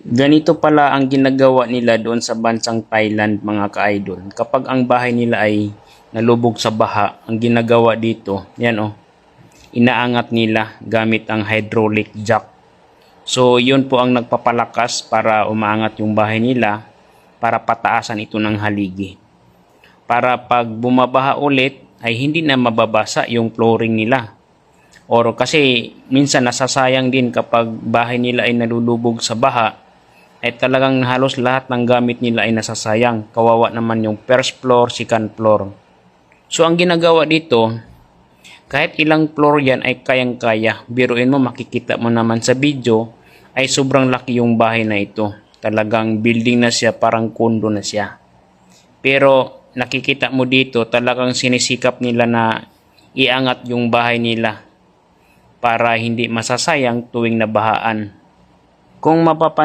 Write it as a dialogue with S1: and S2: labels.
S1: Ganito pala ang ginagawa nila doon sa bansang Thailand mga ka-idol. Kapag ang bahay nila ay nalubog sa baha, ang ginagawa dito, yan oh, inaangat nila gamit ang hydraulic jack. So yun po ang nagpapalakas para umaangat yung bahay nila para pataasan ito ng haligi. Para pag bumabaha ulit ay hindi na mababasa yung flooring nila. Or kasi minsan nasasayang din kapag bahay nila ay nalulubog sa baha, ay talagang halos lahat ng gamit nila ay nasasayang. Kawawa naman yung first floor, second floor. So ang ginagawa dito, kahit ilang floor yan ay kayang-kaya. Biruin mo, makikita mo naman sa video, ay sobrang laki yung bahay na ito. Talagang building na siya, parang condo na siya. Pero nakikita mo dito, talagang sinisikap nila na iangat yung bahay nila para hindi masasayang tuwing nabahaan. Kung mapapansin